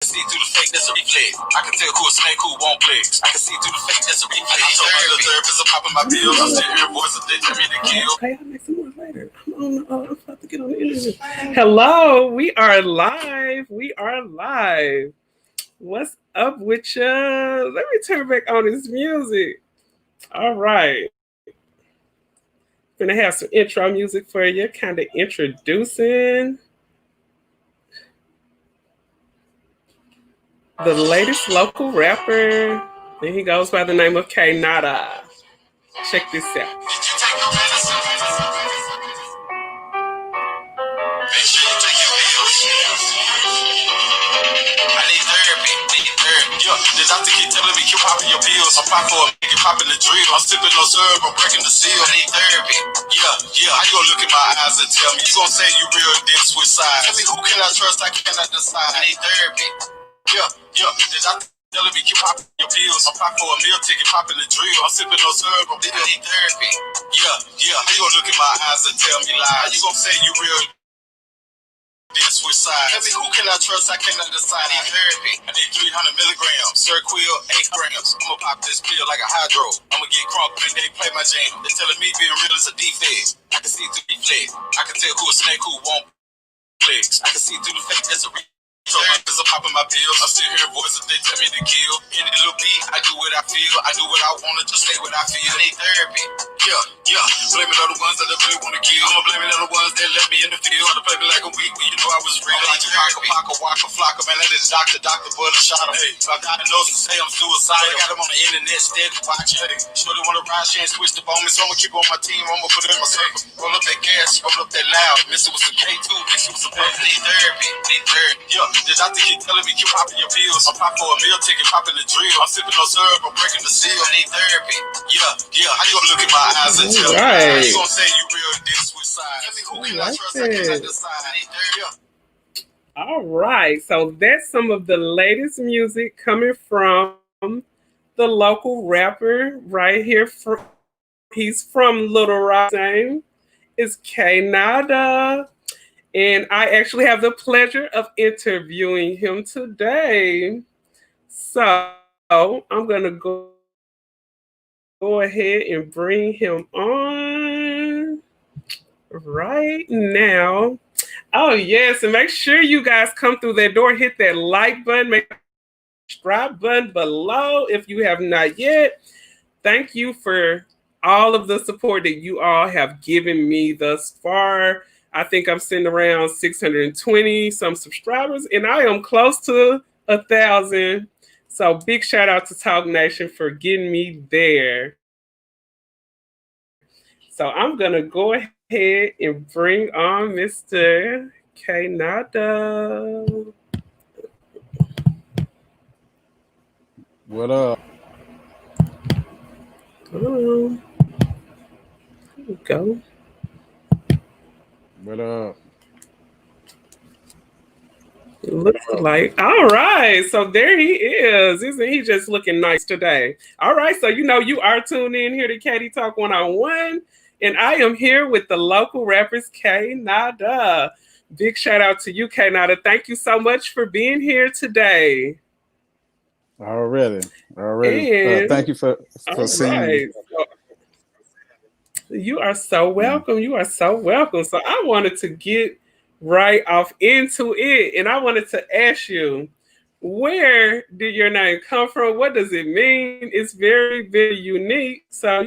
See through the fake, that's a reflex. I can tell who a snake, who won't flex. I can see through the fake, that's a reflex. I told my little therapist I'm popping my pills. I'm still hearing voices that tell me to kill. Okay, I'll make some more later. I'm about to get on the internet. Hello, we are live. We are live. What's up with you? Let me turn back on this music. All right. Gonna have some intro music for you, kind of introducing the latest local rapper. And he goes by the name of K Nada. Check this out. I need therapy. The doctor keep telling me keep popping your pills. I'm popping for a nigga popping the drill. I'm sipping no syrup, I'm breaking the seal. I need therapy. How you gonna look in my eyes and tell me you gonna say you real then switch sides? Tell me who can I trust? I cannot decide. I need therapy. The doctor telling me keep popping your pills. I'm popping for a meal ticket, popping the drill. I'm sipping no syrup, I'm need therapy. How you gonna look in my eyes and tell me lies? How you gonna say you real? This switch sides. Tell me who can I trust? I cannot decide. I need therapy. I need 300 milligrams. Serquil, 8 grams. I'ma pop this pill like a hydro. I'ma get crunk when they play my jam. They're telling me being real is a defect. I can see through the flex. I can tell who a snake, who won't flex. I can see through the fake. That's a so cause I'm popping my pills. I'm still hearing voices that tell me to kill. In the little beat, I do what I feel. I do what I wanna, just say what I feel. I need therapy. Blame it on the ones that I really wanna kill. I'ma blame it on the ones that left me in the field. Try to play me like a weak when you know I was real. I need Paka, Waka, Flocka. Man, that is doctor, but I shot him. Hey, I diagnosed and say I'm suicidal. I got him on the internet, steady watching. Hey, sure they wanna ride, she ain't switched up on me. So I'ma keep on my team, I'ma put it in my circle. Roll up that gas, roll up that loud. Miss it with some K2, mix it with some I need therapy. The doctor keep telling me keep popping your pills. I'm popping for a meal ticket, popping the drill. I'm sipping no syrup, I'm breaking the seal. I need therapy. How you gonna look in my eyes and tell me? How you gonna say you real this with sides? Tell me who can I trust? I cannot decide. I need therapy. All right, so that's some of the latest music coming from the local rapper right here. He's from Little Rock. Name is K Nada. And I actually have the pleasure of interviewing him today. So I'm going to go ahead and bring him on right now. Oh, yes. And make sure you guys come through that door, hit that like button, make the subscribe button below if you have not yet. Thank you for all of the support that you all have given me thus far. I think I'm sitting around 620 some subscribers, and I am close to 1,000. So big shout out to Talk Nation for getting me there. So I'm gonna go ahead and bring on Mr. K Nada. What up? Here we go. What up? It looks like all right. So there he is. Isn't he just looking nice today? All right. So you are tuned in here to Katie Talk 101. And I am here with the local rappers K Nada. Big shout out to you, K Nada. Thank you so much for being here today. Already. Thank you for seeing me. You are so welcome. You are so welcome. So I wanted to get right off into it. And I wanted to ask you, where did your name come from? What does it mean? It's very, very unique. So,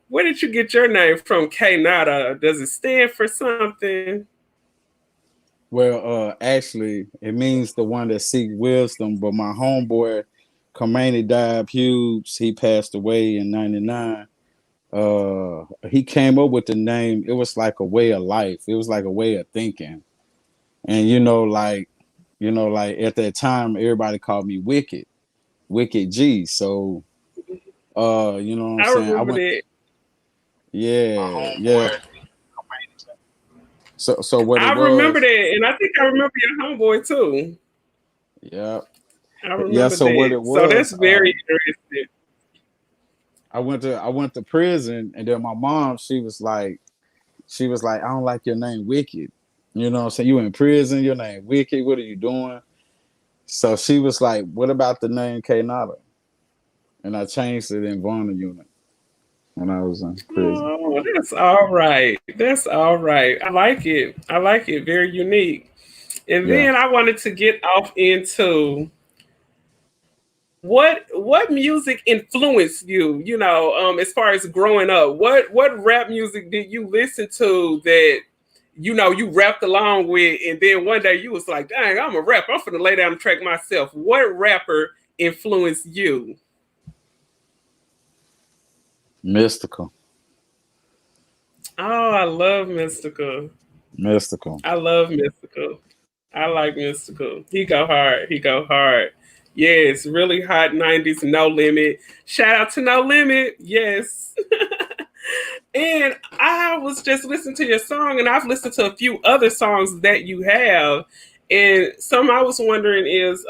where did you get your name from, K Nada? Does it stand for something? Well, actually, it means the one that seek wisdom. But my homeboy, Kamani Diab Hughes, he passed away in '99. He came up with the name. It was like a way of life. It was like a way of thinking. And like at that time, everybody called me Wicked G. So, you know what I'm saying? I remember that. Yeah. So what it was? I remember that, and I think I remember your homeboy too. Yeah. I remember so that. What it was? So that's very interesting. I went to prison, and then my mom, she was like, I don't like your name, Wicked. You know what I'm saying? You in prison, your name Wicked. What are you doing? So she was like, "What about the name K Nada?" And I changed it in Varna unit when I was in prison. Oh, that's all right. That's all right. I like it. I like it. Very unique. And Yeah. then I wanted to get off into what music influenced you, as far as growing up. What rap music did you listen to that you rapped along with, and then one day you was like, dang, I'm a rapper, I'm finna lay down the track myself. What rapper influenced you? Mystical. Oh, I love Mystical. Mystical. I love Mystical. I like Mystical. He go hard. He go hard. Yes, really hot 90s, No Limit. Shout out to No Limit. Yes. And I was just listening to your song, and I've listened to a few other songs that you have. And some I was wondering is,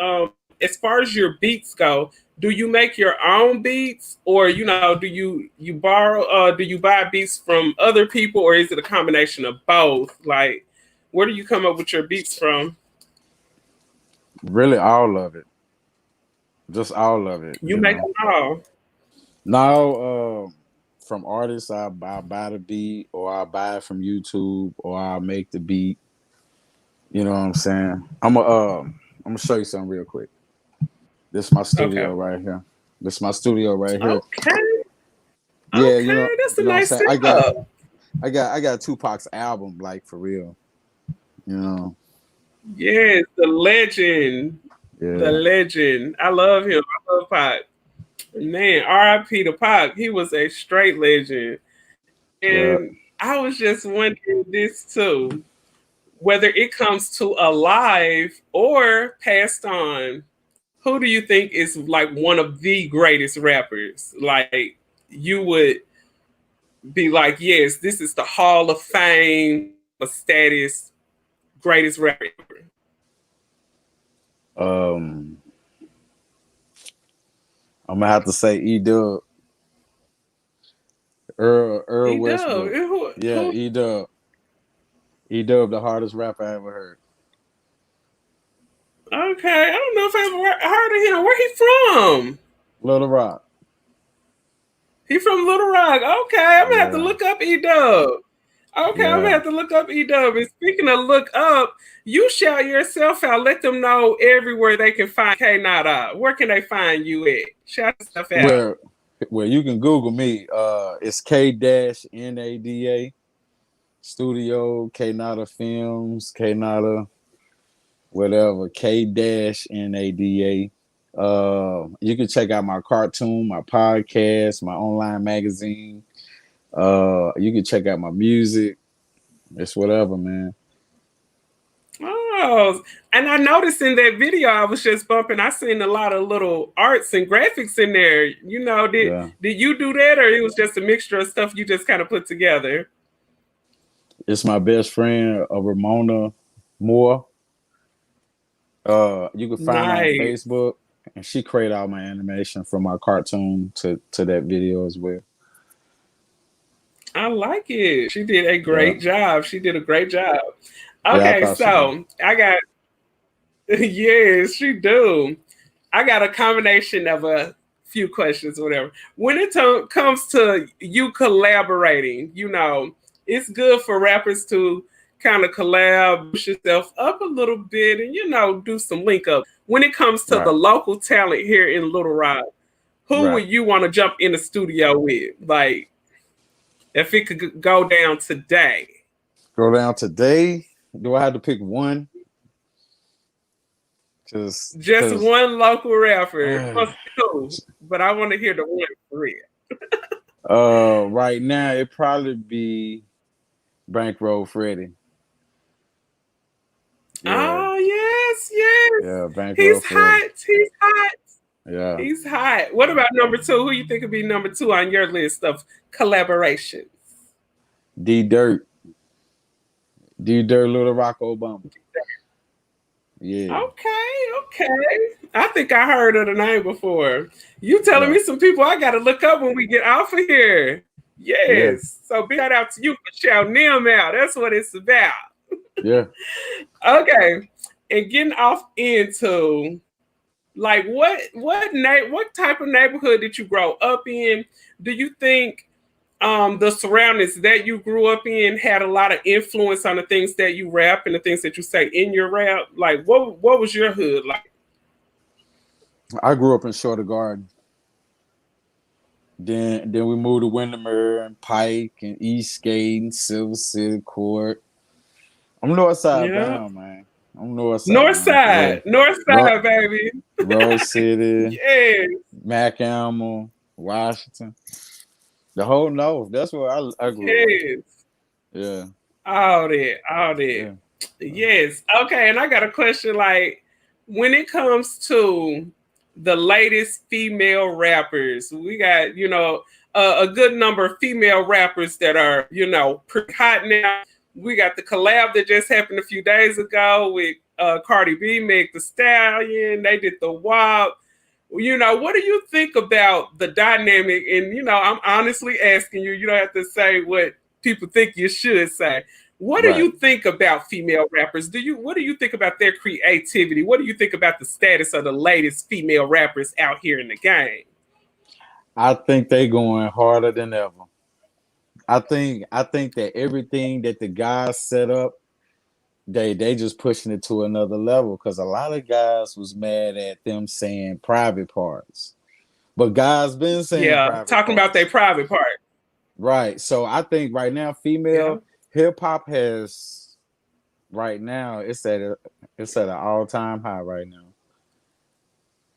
as far as your beats go, do you make your own beats, or do you borrow? Do you buy beats from other people, or is it a combination of both? Like, where do you come up with your beats from? Really, all of it. Just all of it. You make them all. Now, from artists, I buy the beat, or I buy it from YouTube, or I make the beat. You know what I'm saying? I'm gonna show you something real quick. This is my studio Okay. right here. This is my studio right here. Okay. Yeah, Okay, that's a what I'm nice saying. setup. I got Tupac's album, like, for real. You know, Yes, the legend. The yeah, legend. I love him. I love Pac. Man, R.I.P. to Pac. He was a straight legend. yeah. And I was just wondering this too, whether it comes to alive or passed on, who do you think is like one of the greatest rappers? Like, you would be like, yes, this is the Hall of Fame, a status, greatest rapper. Um, I'm gonna have to say E-Dub, Earl He does. Westbrook. Yeah, E-Dub, E-Dub, the hardest rapper I ever heard. Okay, I don't know if I've ever heard of him. Where he from? Little Rock. He from Little Rock. Okay, I'm gonna have to Yeah, look up E-Dub. Okay, I'm gonna yeah. have to look up E-Dub. And speaking of look up, you shout yourself out. Let them know everywhere they can find K Nada. Where can they find you at? Shout yourself out. Where you can Google me. It's K-Nada Studio, K Nada Films, K Nada, whatever, K-Nada. You can check out my cartoon, my podcast, my online magazine. You can check out my music. It's whatever, man. Oh, and I noticed in that video I was just bumping, I seen a lot of little arts and graphics in there. Did Yeah. did you do that, or it was just a mixture of stuff you just kind of put together? It's my best friend, Ramona Moore. You can find her on Nice. Facebook, and she created all my animation from my cartoon to that video as well. I like it. She did a Yeah, great job. She did a great job. yeah, I Okay, thought she did. so I got yes, she do. I got a combination of a few questions, or whatever. When it comes to you collaborating, it's good for rappers to kind of collab, push yourself up a little bit, and do some link up. When it comes to the Right, local talent here in Little Rock, who right. would you want to jump in the studio with? Like, if it could go down today. Go down today. Do I have to pick one? Just Cause one local rapper. uh, Plus two, but I want to hear the one for real. right now it probably be Bankroll Freddie. Yeah, Oh, yes, yes. yeah, Bankroll He's Freddie. hot. He's hot. Yeah, He's hot. What about number two? Who you think would be number two on your list of collaborations? D Dirt, Little Rock Obama. Yeah, Okay. I think I heard of the name before. You telling yeah, me some people I got to look up when we get off of here. yeah, Yes. So big shout out to you for shouting them out. That's what it's about. yeah. Okay. and getting off into like what type of neighborhood did you grow up in? Do you think the surroundings that you grew up in had a lot of influence on the things that you rap and the things that you say in your rap? Like what was your hood like? I grew up in Shorter Garden. Then we moved to Windermere and Pike and Eastgate and Silver City Court. I'm north side Yeah. bound, man. I'm north side. North side. Yeah. North side, baby. Rose City, Yes. McAllen, Washington. The whole north. That's where I grew up. Yes. Yeah. All that. Yeah. Yes. Okay, and I got a question like when it comes to the latest female rappers, we got, you know, a good number of female rappers that are, you know, pretty hot now. We got the collab that just happened a few days ago with Cardi B, Meg Thee Stallion. They did the WAP. You know, what do you think about the dynamic? And, you know, I'm honestly asking you, you don't have to say what people think you should say. What do you think about female rappers? What do you think about their creativity? What do you think about the status of the latest female rappers out here in the game? I think they going harder than ever. I think that everything that the guys set up, they just pushing it to another level because a lot of guys was mad at them saying private parts. But guys been saying private talking parts. about their private part. Right. So I think right now female hip hop has right now it's at an all-time high right now.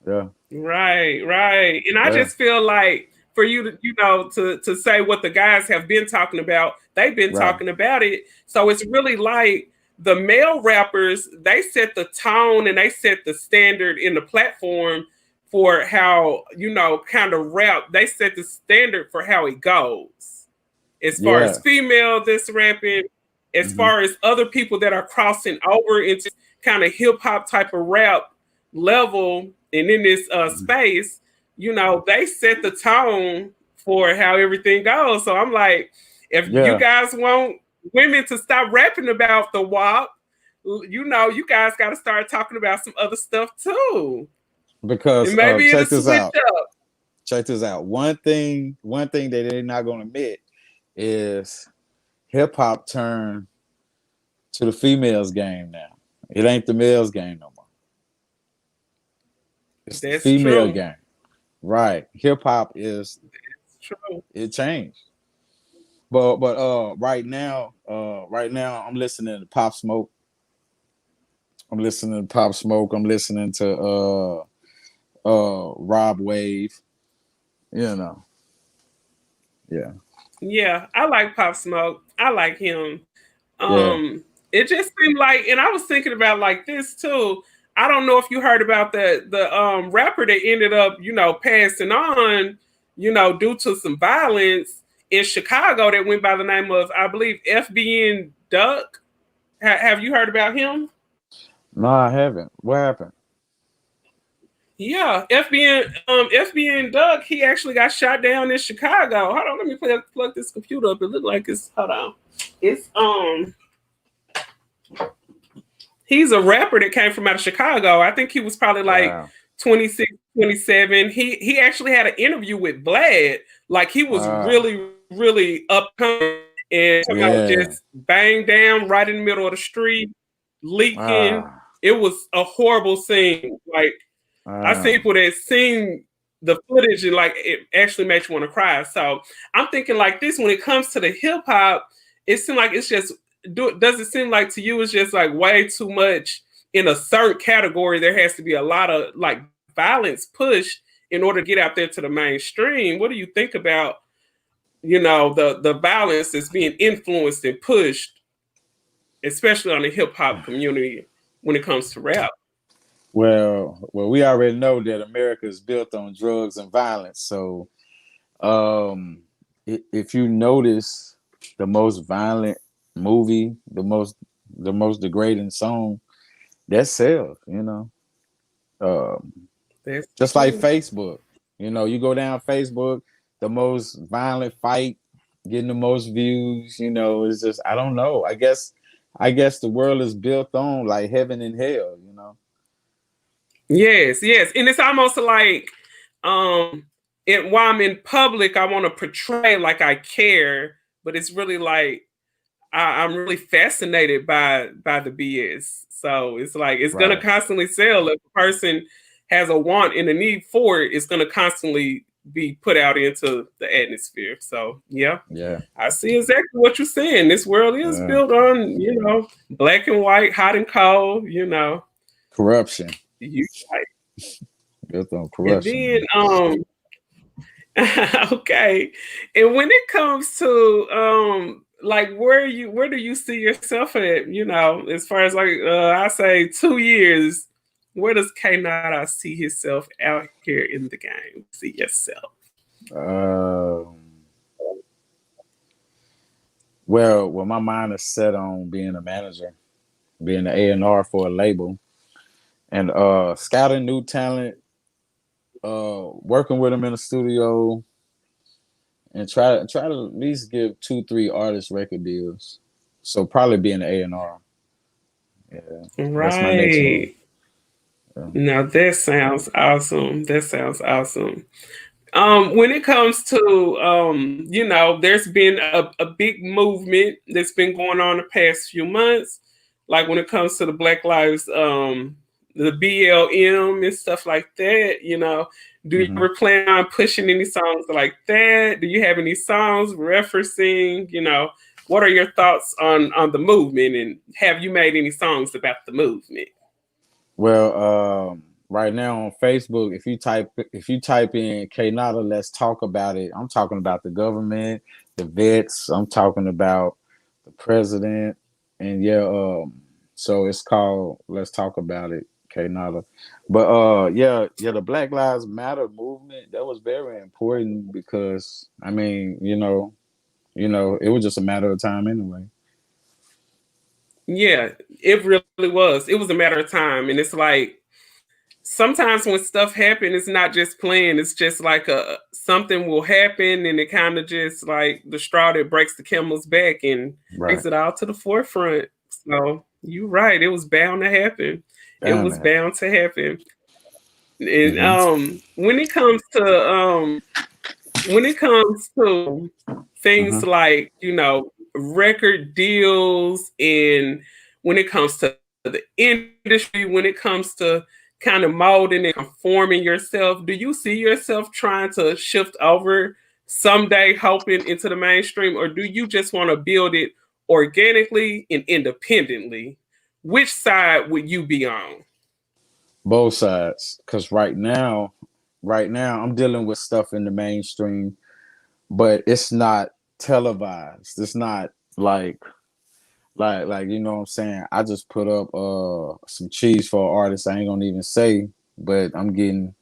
Yeah. Right. And I just feel like for you to, you know, to say what the guys have been talking about, they've been talking about it. So it's really like the male rappers, they set the tone and they set the standard in the platform for how, you know, kind of rap. They set the standard for how it goes. As far as female that's rapping, as far as other people that are crossing over into kind of hip hop type of rap level and in this space, you know, they set the tone for how everything goes. So I'm like, if you guys want women to stop rapping about the WAP, you know, you guys got to start talking about some other stuff too. Because and maybe check this out. Up. Check this out. One thing that they're not going to admit is hip hop turned to the females game now. It ain't the males game no more. It's the female game. Right. Hip hop is true. It changed. But right now I'm listening to Pop Smoke. I'm listening to Rob Wave. You know. Yeah. Yeah, I like Pop Smoke. I like him. It just seemed like, and I was thinking about like this too. I don't know if you heard about the rapper that ended up, you know, passing on, you know, due to some violence in Chicago that went by the name of, I believe, FBN Duck. Have you heard about him? No, I haven't. What happened? Yeah, FBN Duck, he actually got shot down in Chicago. Hold on, let me plug this computer up. It looked like it's, hold on. It's he's a rapper that came from out of Chicago. I think he was probably like 26, 27. He actually had an interview with Vlad. Like he was really, really upcoming and just banged down right in the middle of the street, leaking. It was a horrible scene. Like I see people that seen the footage and like it actually makes you want to cry. So I'm thinking like this when it comes to the hip hop, it seems like it's just does it seem like to you it's just like way too much in a certain category? There has to be a lot of like violence pushed in order to get out there to the mainstream. What do you think about, you know, the violence that's being influenced and pushed, especially on the hip hop community when it comes to rap? Well, we already know that America is built on drugs and violence. So, if you notice the most violent movie, the most degrading song, that sells, you know. Just like Facebook, you know, you go down Facebook, the most violent fight getting the most views, you know, it's just I don't know. I guess I guess the world is built on like heaven and hell, you know. Yes, yes. And it's almost like while I'm in public, I want to portray like I care, but it's really like I'm really fascinated by the BS. So it's like it's gonna Right. constantly sell. If a person has a want and a need for it, it's gonna constantly be put out into the atmosphere. So yeah, Yeah. I see exactly what you're saying. This world is Yeah. built on, black and white, hot and cold, Corruption. You Built on and corruption. then okay. And when it comes to like where do you see yourself at, as far as like I say 2 years, where does K Nada see himself out here in the game? See yourself. Um, well, my mind is set on being a manager, being an A&R for a label, and scouting new talent, working with them in the studio, and try to at least give 2-3 artists record deals. So probably being an A&R. Yeah, that's my next move. Right. Yeah. Now that sounds awesome. That sounds awesome. When it comes to there's been a big movement that's been going on the past few months, like when it comes to the Black Lives, the BLM and stuff like that. Do you Mhm. ever plan on pushing any songs like that? Do you have any songs referencing? What are your thoughts on the movement, and have you made any songs about the movement? Well, right now on Facebook, if you type in K Nada, let's talk about it. I'm talking about the government, the vets. I'm talking about the president, and yeah. So it's called Let's Talk About It, K Nada. But yeah, the Black Lives Matter movement, that was very important because I mean, it was just a matter of time anyway. Yeah, it really was. It was a matter of time, and it's like sometimes when stuff happens, it's not just playing. It's just like something will happen, and it kind of just like the straw that breaks the camel's back and Right. brings it all to the forefront. So you're right. It was bound to happen. It Damn was it. bound to happen. And Mm-hmm. when it comes to things Mm-hmm. like record deals, and when it comes to the industry, when it comes to kind of molding and conforming yourself, do you see yourself trying to shift over someday, hoping into the mainstream, or do you just want to build it organically and independently? Which side would you be on? Both sides, because right now I'm dealing with stuff in the mainstream, but it's not televised. It's not like you know what I'm saying. I just put up some cheese for an artist. I ain't gonna even say, but I'm getting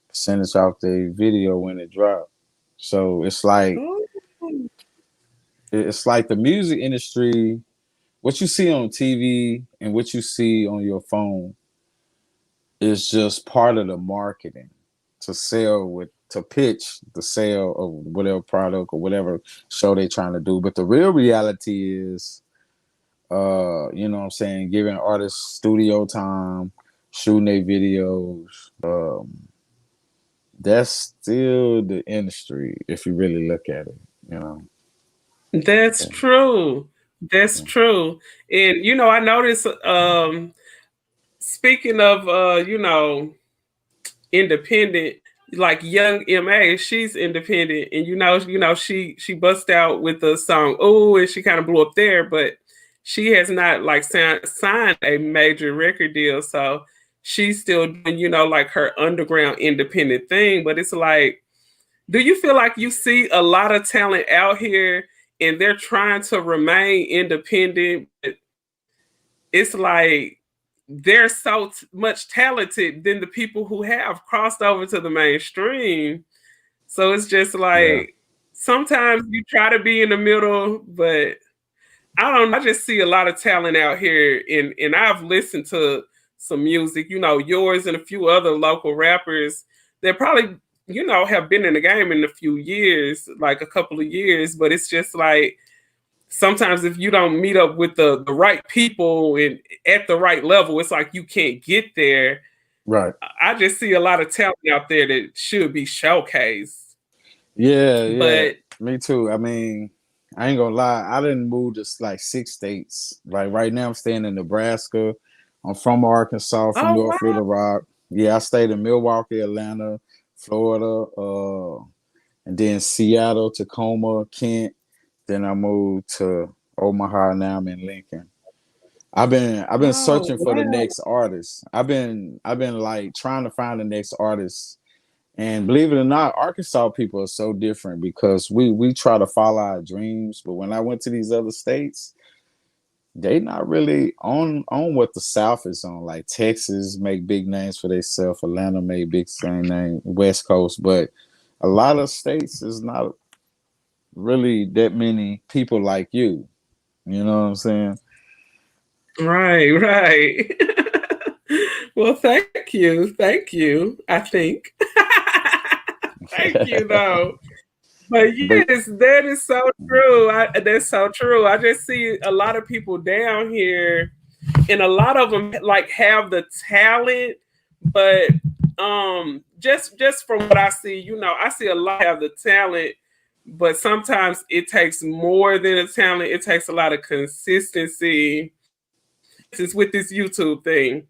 percentage off the video when it dropped. So it's like the music industry. What you see on TV and what you see on your phone is just part of the marketing to sell with to pitch the sale of whatever product or whatever show they're trying to do. But the real reality is you know what I'm saying, giving artists studio time, shooting their videos. That's still the industry if you really look at it, you know. That's Yeah. true. That's Yeah. true. And I noticed speaking of independent, like young MA, she's independent, and she bust out with the song "Oh," and she kind of blew up there, but she has not like signed a major record deal, so she's still doing like her underground independent thing. But it's like, do you feel like you see a lot of talent out here and they're trying to remain independent, but it's like they're so much talented than the people who have crossed over to the mainstream? So it's just Yeah. like sometimes you try to be in the middle, but I don't know. I just see a lot of talent out here, and I've listened to some music, yours and a few other local rappers that probably, have been in the game in a few years, like a couple of years, but it's just like sometimes if you don't meet up with the right people and at the right level, it's like you can't get there. Right. I just see a lot of talent out there that should be showcased. Yeah, But me too. I mean, I ain't gonna lie. I didn't move to like 6 states. Like right now, I'm staying in Nebraska. I'm from Arkansas, from oh North wow, Little Rock. Yeah, I stayed in Milwaukee, Atlanta, Florida, and then Seattle, Tacoma, Kent. Then I moved to Omaha. Now I'm in Lincoln. I've been oh searching for the wow. next artist. I've been like trying to find the next artist. And believe it or not, Arkansas people are so different because we try to follow our dreams, but when I went to these other states, they not really on what the South is on. Like Texas make big names for themselves, Atlanta made big same name, West Coast, but a lot of states is not really that many people like you. You know what I'm saying? Right, right. Well, thank you. Thank you. I think. Thank you though. But But yes, that is so true. That's so true. I just see a lot of people down here, and a lot of them like have the talent, but just from what I see, I see a lot have the talent, but sometimes it takes more than a talent. It takes a lot of consistency. It's with this YouTube thing.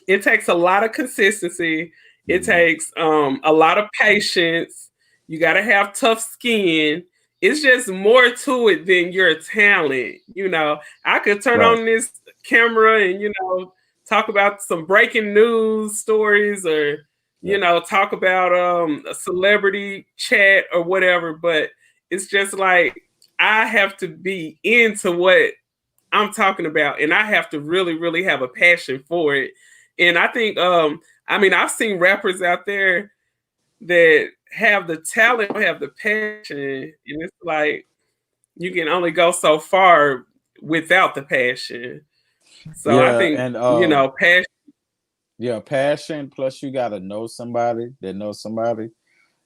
It takes a lot of consistency. It takes a lot of patience. You got to have tough skin. It's just more to it than your talent. I could turn right, on this camera and talk about some breaking news stories, or right. talk about a celebrity chat or whatever. But it's just like I have to be into what I'm talking about, and I have to really, really have a passion for it. And I think, I've seen rappers out there that have the talent, have the passion, and it's like you can only go so far without the passion. So I Yeah, think, and passion. yeah, passion plus you gotta know somebody that knows somebody,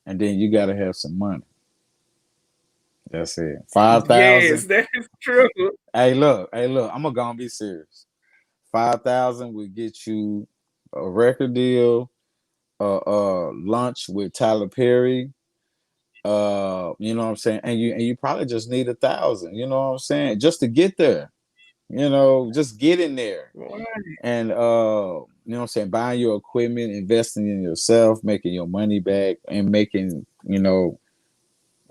and then you gotta have some money. That's it. Yes, 5,000. that is true. Hey, look. I'm gonna be serious. 5,000 would get you a record deal, lunch with Tyler Perry. You know what I'm saying, and you probably just need 1,000. You know what I'm saying, just to get there. Just get in there, and you know what I'm saying, buying your equipment, investing in yourself, making your money back, and making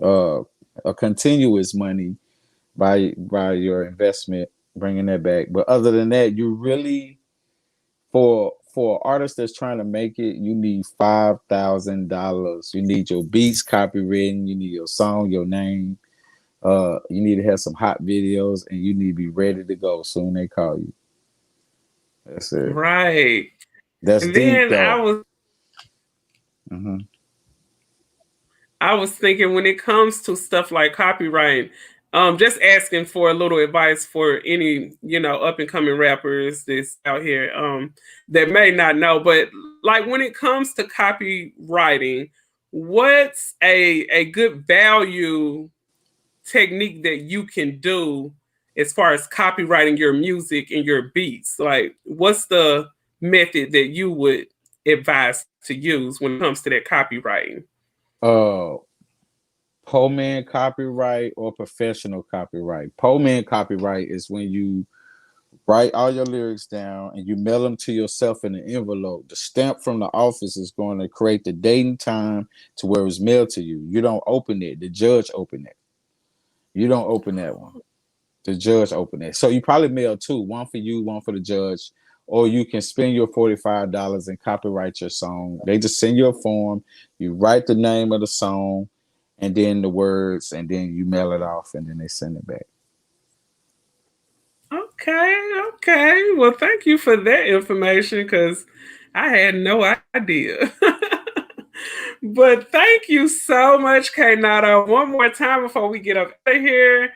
uh a continuous money by your investment, bringing that back. But other than that, you really for an artist that's trying to make it, you need $5,000. You need your beats copywritten. You need your song, your name. You need to have some hot videos, and you need to be ready to go soon they call you. That's it. Right. That's And deep then I though. was Hmm. I was thinking when it comes to stuff like copywriting, just asking for a little advice for any, up and coming rappers that's out here that may not know, but like when it comes to copywriting, what's a good value technique that you can do as far as copywriting your music and your beats? Like, what's the method that you would advise to use when it comes to that copywriting? Uh, Pullman copyright or professional copyright. Pullman copyright is when you write all your lyrics down and you mail them to yourself in an envelope. The stamp from the office is going to create the date and time to where it's mailed to you. You don't open it. The judge open it. You don't open that one. The judge open it. So you probably mail two, one for you, one for the judge, or you can spend your $45 and copyright your song. They just send you a form. You write the name of the song and then the words, and then you mail it off, and then they send it back. Okay. Well, thank you for that information because I had no idea. But thank you so much, K Nada. One more time before we get up out of here.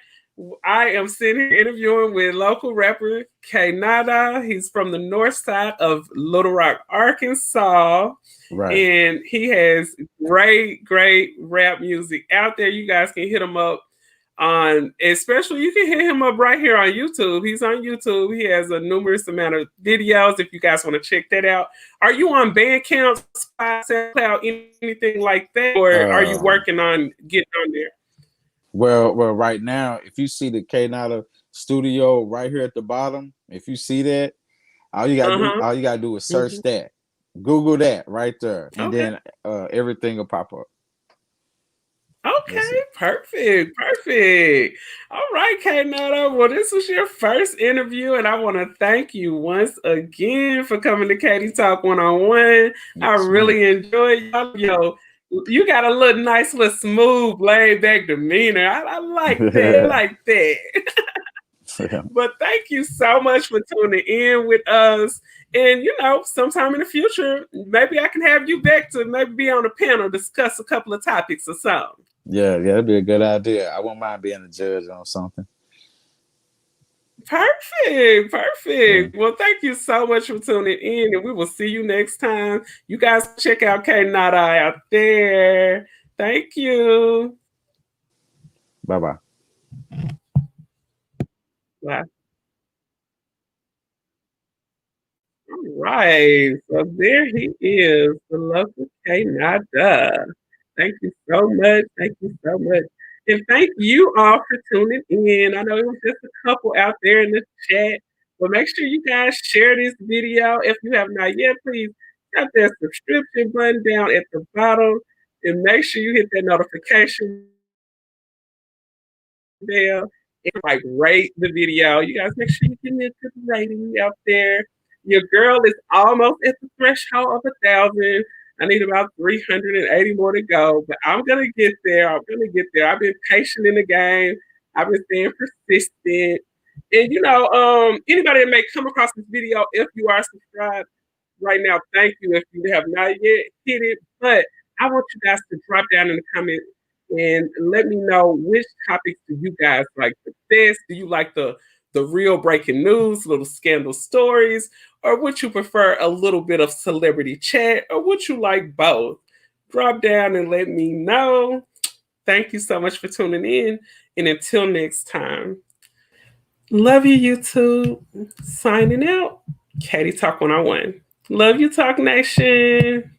I am sitting here interviewing with local rapper K Nada. He's from the north side of Little Rock, Arkansas. Right. And he has great rap music out there. You guys can hit him up Especially you can hit him up right here on YouTube. He's on YouTube. He has a numerous amount of videos if you guys want to check that out. Are you on Bandcamp, Spotify, SoundCloud, anything like that, or are you working on getting on there? Well, right now, if you see the K Nada studio right here at the bottom, if you see that, all you gotta do is search that, Google that right there, and then everything will pop up. Okay, perfect. All right, K Nada. Well, this was your first interview, and I want to thank you once again for coming to Katie Talk One-on-One. I really enjoyed y'all. You got a nice little smooth, laid back demeanor. I like that. But thank you so much for tuning in with us. And, sometime in the future, maybe I can have you back to maybe be on a panel, discuss a couple of topics or something. Yeah, that'd be a good idea. I wouldn't mind being a judge on something. Perfect. Well, thank you so much for tuning in, and we will see you next time. You guys check out K Nada out there. Thank you. Bye-bye. Bye. All right. So there he is, the local K Nada. Thank you so much. And thank you all for tuning in. I know it was just a couple out there in the chat, but make sure you guys share this video. If you have not yet, please tap that subscription button down at the bottom and make sure you hit that notification bell and rate the video. You guys make sure you give me a good rating out there. Your girl is almost at the threshold of 1,000. I need about 380 more to go, but I'm going to get there. I've been patient in the game. I've been staying persistent. And, anybody that may come across this video, if you are subscribed right now, thank you. If you have not yet, hit it. But I want you guys to drop down in the comments and let me know which topics do you guys like the best. Do you like the real breaking news, little scandal stories, or would you prefer a little bit of celebrity chat, or would you like both? Drop down and let me know. Thank you so much for tuning in, and until next time, love you, YouTube. Signing out, Katie Talk 101. Love you, Talk Nation.